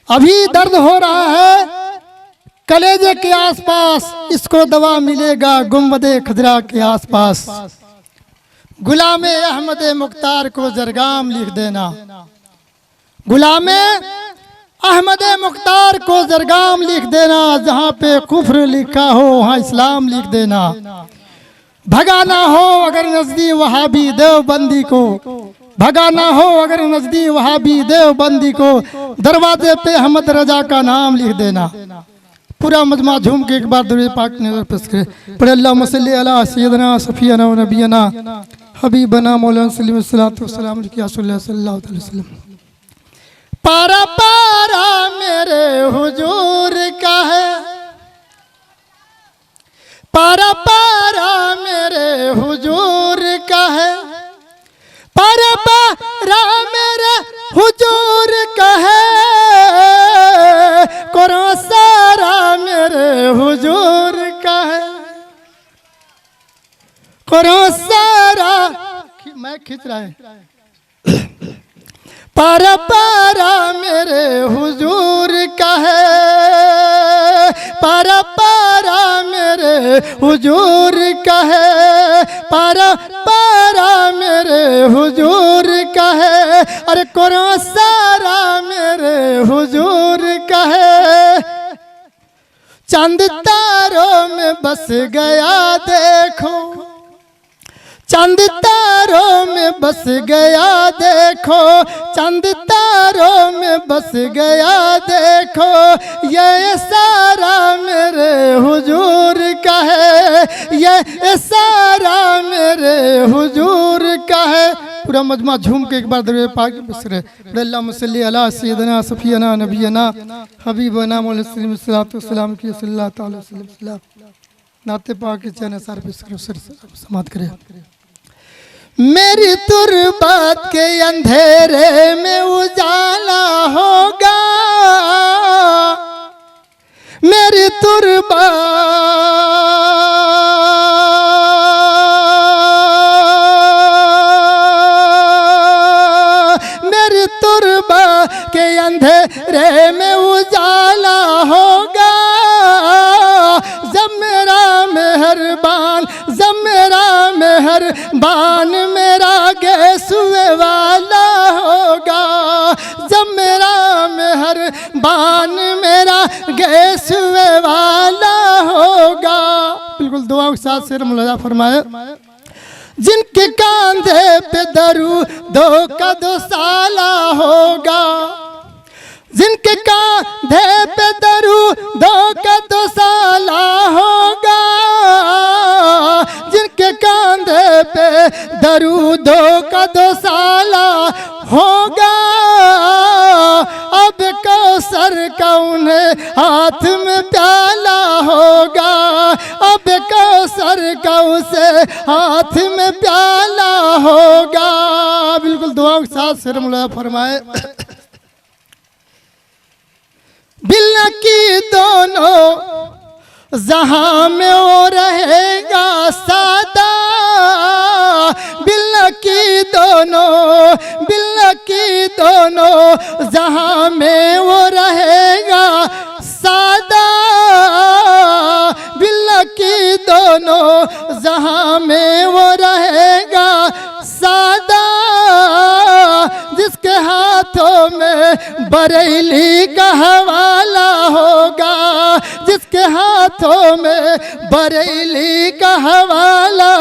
अभी दर्द हो रहा है कलेजे के आसपास, इसको दवा मिलेगा गुंबदे खजरा के आसपास। गुलामे अहमद मुख्तार को जरगाम लिख देना, गुलामे अहमद मुख्तार को जरगाम लिख देना। जहाँ पे कुफ्र लिखा हो वहाँ इस्लाम लिख देना। भगाना हो अगर नजदी वहाबी देवबंदी को, भगाना हो अगर नजदी वहाबी देवबंदी को, दरवाजे पे अहमद रजा का नाम लिख देना। पूरा मजमा झूम के एक बार दुरूद पाक नजर पेश करे। पढ़े अल्लाहुम्मा सल्ली अला सय्यदना सफियना व नबियना हबीबना मौलाना सल्लल्लाहु अलैहि वसल्लम। पारा पारा मेरे हुजूर का है, पारा पारा मेरे हुजूर का है, पारा पारा मेरे हुजूर का है, कुरान सारा मेरे हुजूर का है, कुरान सारा मैं खींच रहा है। पारा पारा मेरे हुजूर का है, पारा पारा मेरे हुजूर का है, पारा पारा मेरे हुजूर का है। अरे कुरान सारा मेरे हुजूर का है। चंद तारों में बस गया देखो, चंद तारों में बस गया देखो, चंद तारों में बस गया देखो, ये सारा मेरे हुजूर का है, ये सारा मेरे हुजूर का है। पूरा मजमा झूम के एक बार दरबार पाक बसरे। अल्लाहुम्मा सल्ली अला सय्यदना सफियना नबियना हबीबना मौलाना सल्लल्लाहु अलैहि वसल्लम। नाते पाक के चैनल सार पेश करो, सर समाप्त करें। मेरी तुरबत के अंधेरे में उजाला होगा, मेरी तुरबत, मेरी तुरबत के अंधेरे में उजाला होगा। जब मेरा मेहरबान, जब मेरा मेहरबान मेरा गैसुए वाला होगा, जब मेरा मेहरबान मेरा गैसुए वाला होगा। बिल्कुल दुआ के साथ शेर मुलाजा फरमाए। जिनके कांधे पे दरूदो का दुसाला होगा, जिनके कांधे पे दरूदो का दुसाला होगा, जिनके कांधे पे दरूदो का दुसाला होगा। अब कौसर का उन्हें हाथ में प्याला होगा, अब कौसर का उसे हाथ में प्याला होगा। बिल्कुल दुआ के साथ शेर मुलाजा फरमाए। बिल्ला की दोनों जहां में वो रहेगा सादा, बिल्ला की दोनों, बिल्ला की दोनों जहां में वो रहेगा सादा, बिल्ला की दोनों जहां में वो रहेगा सादा। जिसके हाथों में बरेली का हवाला होगा, जिसके हाथों में बरेली का हवाला